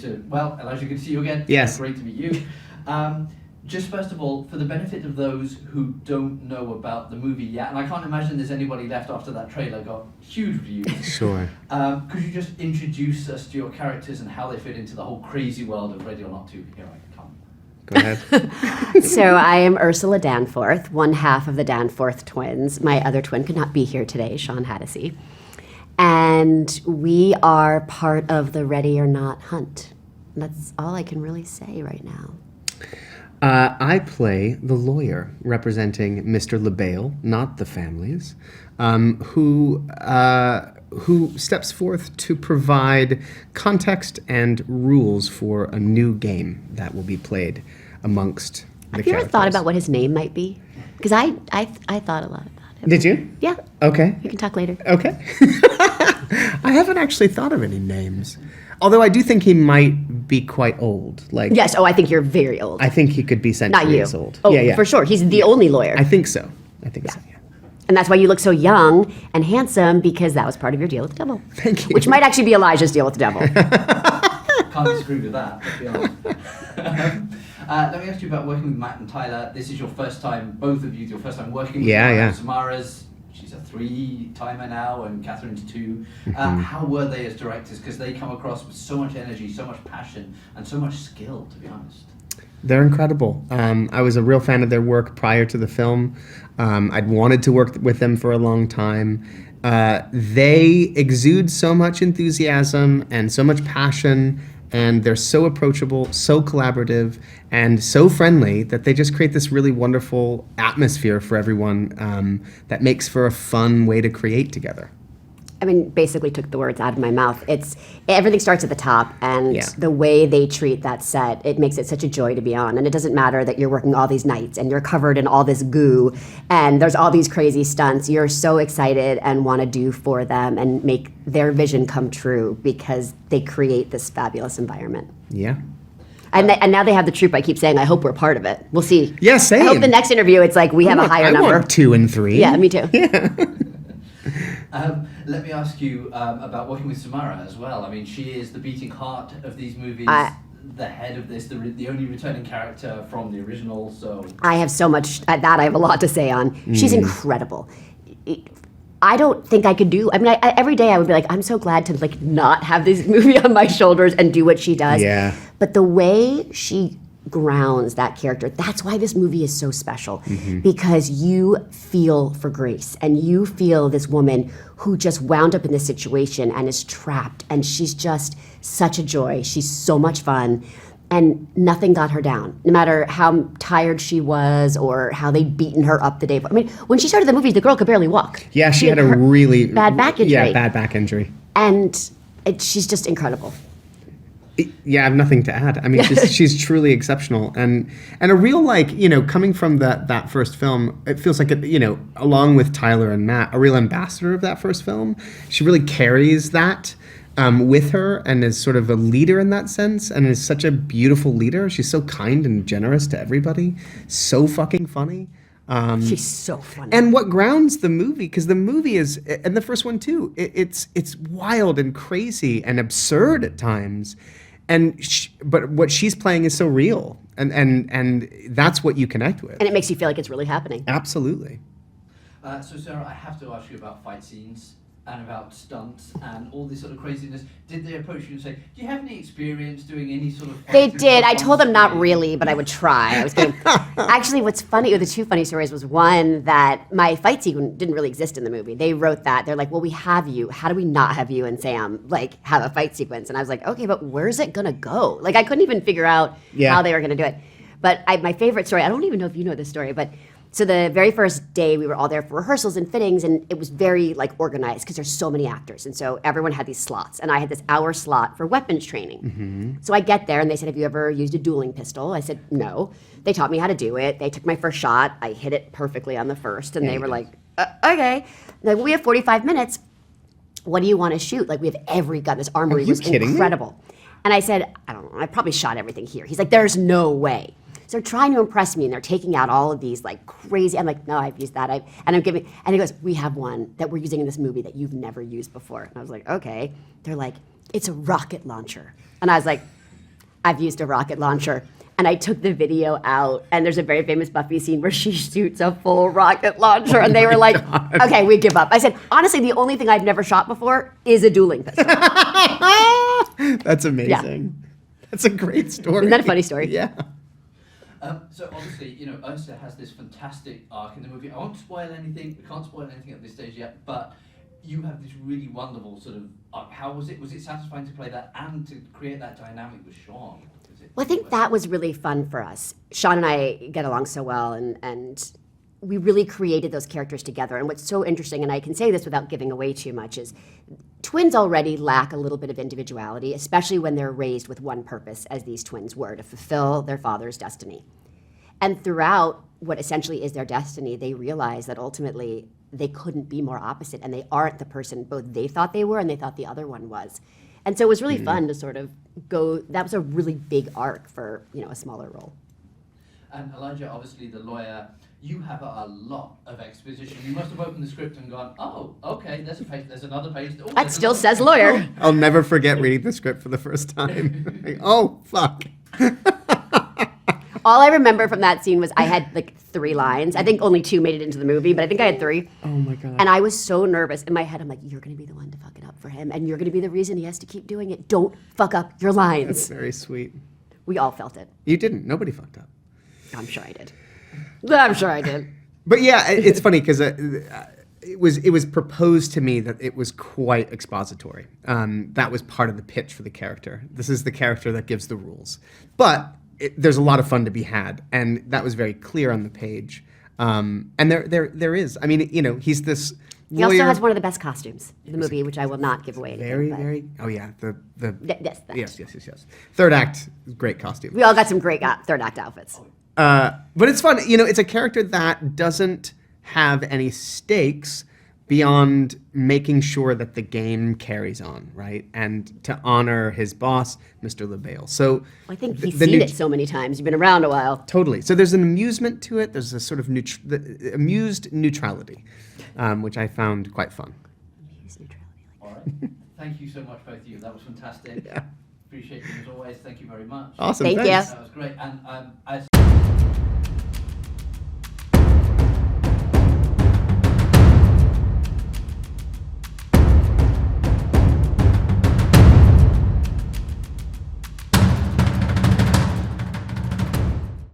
Elijah, good to see you again. Yes. Great to meet you. Just first of all, for the benefit of those who don't know about the movie yet, and I can't imagine there's anybody left after that trailer got huge reviews. Sure. Could you just introduce us to your characters and how they fit into the whole crazy world of Ready or Not 2? Here I come. Go ahead. So I am Ursula Danforth, one half of the Danforth twins. My other twin could not be here today, Shawn Hatosy. And we are part of the Ready or Not hunt. That's all I can really say right now. I play the lawyer representing Mr. LaBelle, not the families, who steps forth to provide context and rules for a new game that will be played amongst the Have you ever characters. thought about what his name might be? Because I thought a lot about it. Did you? Yeah. Okay. We can talk later. Okay. I haven't actually thought of any names. Although I do think he might be quite old. Like, Yes. Oh, I think you're very old. I think he could be Not you. centuries old. Oh, yeah. for sure. He's the only lawyer. I think so. Yeah. And that's why you look so young and handsome, because that was part of your deal with the devil. Thank you. Which might actually be Elijah's deal with the devil. Can't disagree with that, to be honest. Let me ask you about working with Matt and Tyler. This is your first time, both of you, your first time working with Yeah. Samara's, she's a 3-timer now, and Kathryn's 2. How were they as directors? Because they come across with so much energy, so much passion, and so much skill, to be honest. They're incredible. I was a real fan of their work prior to the film. I'd wanted to work with them for a long time. They exude so much enthusiasm and so much passion, and they're so approachable, so collaborative, and so friendly that they just create this really wonderful atmosphere for everyone that makes for a fun way to create together. I mean, basically took the words out of my mouth. Everything starts at the top, and Yeah. the way they treat that set, it makes it such a joy to be on. And it doesn't matter that you're working all these nights and you're covered in all this goo and there's all these crazy stunts. You're so excited and want to do for them and make their vision come true because they create this fabulous environment. Yeah. And now they have the troupe. I keep saying, I hope we're part of it. We'll see. Yeah, same. I hope the next interview, it's like we have a higher I number. want 2 and 3. Yeah, me too. Let me ask you about working with Samara as well. I mean, she is the beating heart of these movies, the head of this, the only returning character from the original. So I have so much at that. I have a lot to say on. She's incredible. I don't think I could do. I mean, every day I would be like, I'm so glad to like not have this movie on my shoulders and do what she does. Yeah. But the way she grounds that character, that's why this movie is so special, because you feel for Grace and you feel this woman who just wound up in this situation and is trapped, and she's just such a joy. She's so much fun, and nothing got her down, no matter how tired she was or how they'd beaten her up the day. I mean, when she started the movie, the girl could barely walk. Yeah, she had a really bad back injury. Yeah, bad back injury. And she's just incredible. Yeah, I have nothing to add. I mean, she's truly exceptional, and a real, like, you know, coming from that first film, it feels like, you know, along with Tyler and Matt, a real ambassador of that first film. She really carries that with her and is sort of a leader in that sense, and is such a beautiful leader. She's so kind and generous to everybody, so fucking funny. She's so funny. And what grounds the movie, because the movie is, and the first one too, it's wild and crazy and absurd at times. But what she's playing is so real, and that's what you connect with. And it makes you feel like it's really happening. Absolutely. So Sarah, I have to ask you about fight scenes and about stunts and all this sort of craziness. Did they approach you and say, do you have any experience doing any sort of... They did. I told them not really, but I would try. I was kidding. Actually, what's funny, the 2 funny stories was, one, that my fight sequence didn't really exist in the movie. They wrote that. They're like, well, we have you. How do we not have you and Sam, like, have a fight sequence? And I was like, okay, but where's it going to go? Like, I couldn't even figure out how they were going to do it. But my favorite story, I don't even know if you know this story, but... So the very first day, we were all there for rehearsals and fittings, and it was very like organized because there's so many actors, and so everyone had these slots, and I had this hour slot for weapons training. So I get there, and they said, "Have you ever used a dueling pistol?" I said, "No." They taught me how to do it. They took my first shot. I hit it perfectly on the first, and they were like, "Okay." Like, well, we have 45 minutes. What do you want to shoot? Like, we have every gun. This armory was incredible. And I said, "I don't know. I probably shot everything here." He's like, "There's no way." So they're trying to impress me, and they're taking out all of these like crazy. I'm like, no, I've used that. And I'm giving. And he goes, we have one that we're using in this movie that you've never used before. And I was like, okay. They're like, it's a rocket launcher. And I was like, I've used a rocket launcher. And I took the video out, and there's a very famous Buffy scene where she shoots a full rocket launcher, and they were like, okay, we give up. I said, honestly, the only thing I've never shot before is a dueling pistol. That's amazing. Yeah. That's a great story. Isn't that a funny story? Yeah. So obviously, Ursa has this fantastic arc in the movie. I won't spoil anything. We can't spoil anything at this stage yet, but you have this really wonderful sort of arc. How was it? Was it satisfying to play that and to create that dynamic with Shawn? Well, I think that was really fun for us. Shawn and I get along so well, and we really created those characters together. And what's so interesting, and I can say this without giving away too much, is twins already lack a little bit of individuality, especially when they're raised with one purpose, as these twins were, to fulfill their father's destiny. And throughout what essentially is their destiny, they realize that ultimately they couldn't be more opposite, and they aren't the person both they thought they were and they thought the other one was. And so it was really fun to sort of go, that was a really big arc for, a smaller role. And Elijah, obviously the lawyer, you have a lot of exposition. You must have opened the script and gone, oh, okay, there's a page, there's another page. Oh, that still says lawyer. I'll never forget reading the script for the first time. Like, oh, fuck. All I remember from that scene was I had like 3 lines. I think only 2 made it into the movie, but I think I had 3. Oh my God. And I was so nervous. In my head, I'm like, you're going to be the one to fuck it up for him, and you're going to be the reason he has to keep doing it. Don't fuck up your lines. That's very sweet. We all felt it. You didn't. Nobody fucked up. I'm sure I did. I'm sure I did. But yeah, it's funny because it was proposed to me that it was quite expository. That was part of the pitch for the character. This is the character that gives the rules. But there's a lot of fun to be had, and that was very clear on the page. And there is. I mean, he's this He lawyer. also has one of the best costumes in the movie, which I will not give away. Very. Oh yeah, Yes. Yes. Third act, great costume. We all got some great third act outfits. But it's fun. It's a character that doesn't have any stakes beyond making sure that the game carries on, right? And to honor his boss, Mr. LaBelle. So I think he's seen it so many times. You've been around a while. Totally. So there's an amusement to it. There's a sort of amused neutrality, which I found quite fun. Amused neutrality. All right. Thank you so much, both of you. That was fantastic. Yeah. Appreciate you as always. Thank you very much. Awesome. Thank you. Thanks. That was great. And as